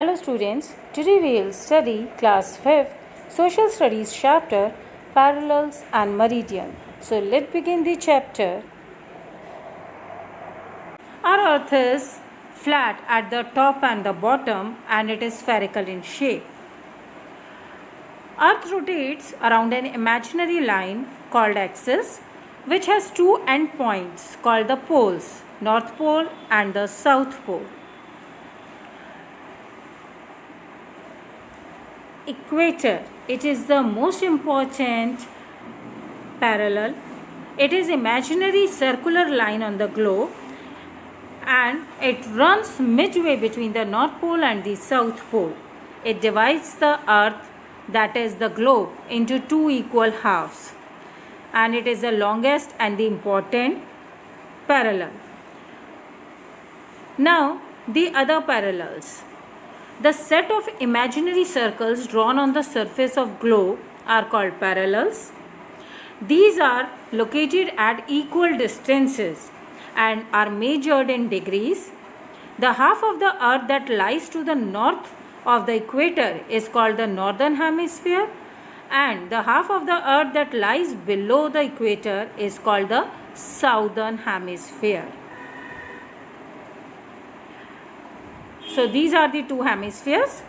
Hello students, today we will study class 5th Social Studies chapter Parallels and Meridian. So let's begin the chapter. Our earth is flat at the top and the bottom and it is spherical in shape. Earth rotates around an imaginary line called axis which has two endpoints called the poles, North Pole and the South Pole. Equator, it is the most important parallel. It is imaginary circular line on the globe and it runs midway between the North Pole and the South Pole. It divides the earth, that is the globe, into two equal halves and it is the longest and the important parallel. Now the other parallels. The set of imaginary circles drawn on the surface of globe are called parallels. These are located at equal distances and are measured in degrees. The half of the earth that lies to the north of the equator is called the northern hemisphere and the half of the earth that lies below the equator is called the southern hemisphere. So these are the two hemispheres.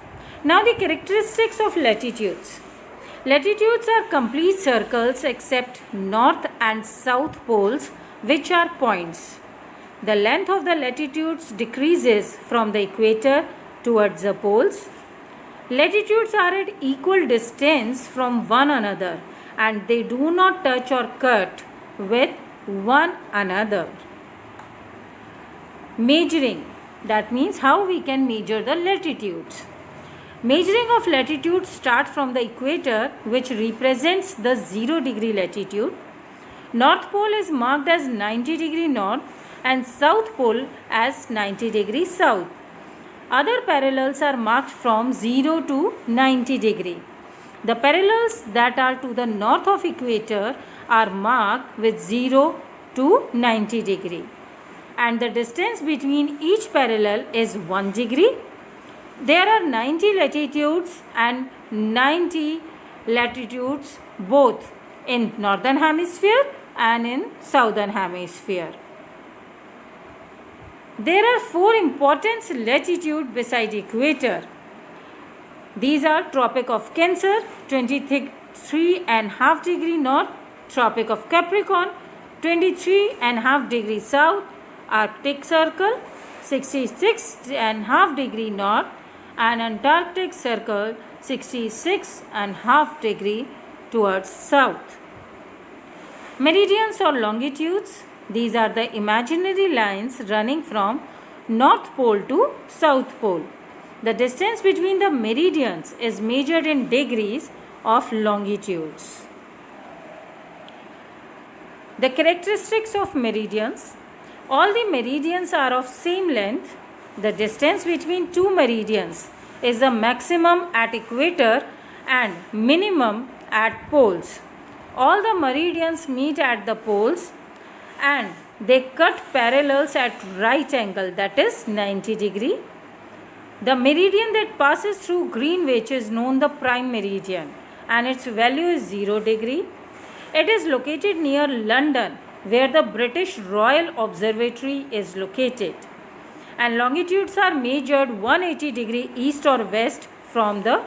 Now the characteristics of latitudes. Latitudes are complete circles except north and south poles which are points. The length of the latitudes decreases from the equator towards the poles. Latitudes are at equal distance from one another and they do not touch or cut with one another. Measuring. That means how we can measure the latitudes. Measuring of latitude starts from the equator which represents the 0 degree latitude. North Pole is marked as 90 degree north and South Pole as 90 degree south. Other parallels are marked from 0 to 90 degree. The parallels that are to the north of equator are marked with 0 to 90 degree. And the distance between each parallel is 1 degree. There are 90 latitudes and 90 latitudes both in northern hemisphere and in southern hemisphere. There are 4 important latitudes beside equator. These are Tropic of Cancer 23.5 degree north, Tropic of Capricorn 23.5 degree south, Arctic Circle 66.5 degree north and Antarctic Circle 66.5 degree towards south. Meridians or longitudes, these are the imaginary lines running from North Pole to South Pole. The distance between the meridians is measured in degrees of longitudes. The characteristics of meridians. All the meridians are of same length. The distance between two meridians is the maximum at equator and minimum at poles. All the meridians meet at the poles and they cut parallels at right angle, that is 90 degree. The meridian that passes through Greenwich is known the prime meridian and its value is 0 degree. It is located near London where the British Royal Observatory is located, and longitudes are measured 180 degree east or west from the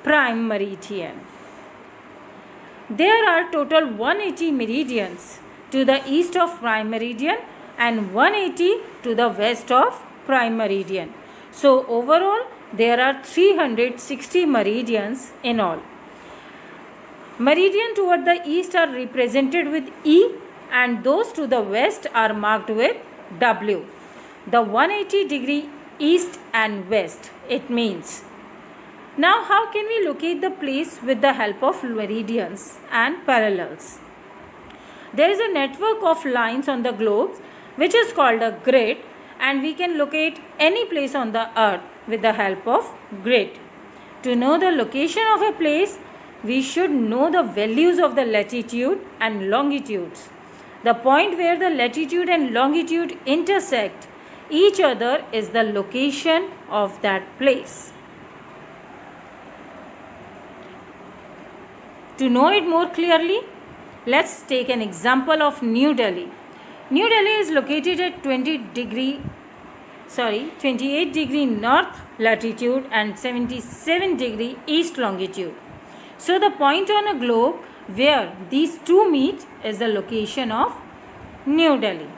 prime meridian. There are total 180 meridians to the east of prime meridian and 180 to the west of prime meridian. So overall there are 360 meridians in all. Meridian toward the east are represented with E and those to the west are marked with W. The 180 degree east and west it means. Now how can we locate the place with the help of meridians and parallels? There is a network of lines on the globe which is called a grid and we can locate any place on the earth with the help of grid. To know the location of a place, we should know the values of the latitude and longitudes. The point where the latitude and longitude intersect each other is the location of that place. To know it more clearly, let's take an example of New Delhi. New Delhi is located at 28 degree north latitude and 77 degree east longitude. So the point on a globe where these two meet is the location of New Delhi.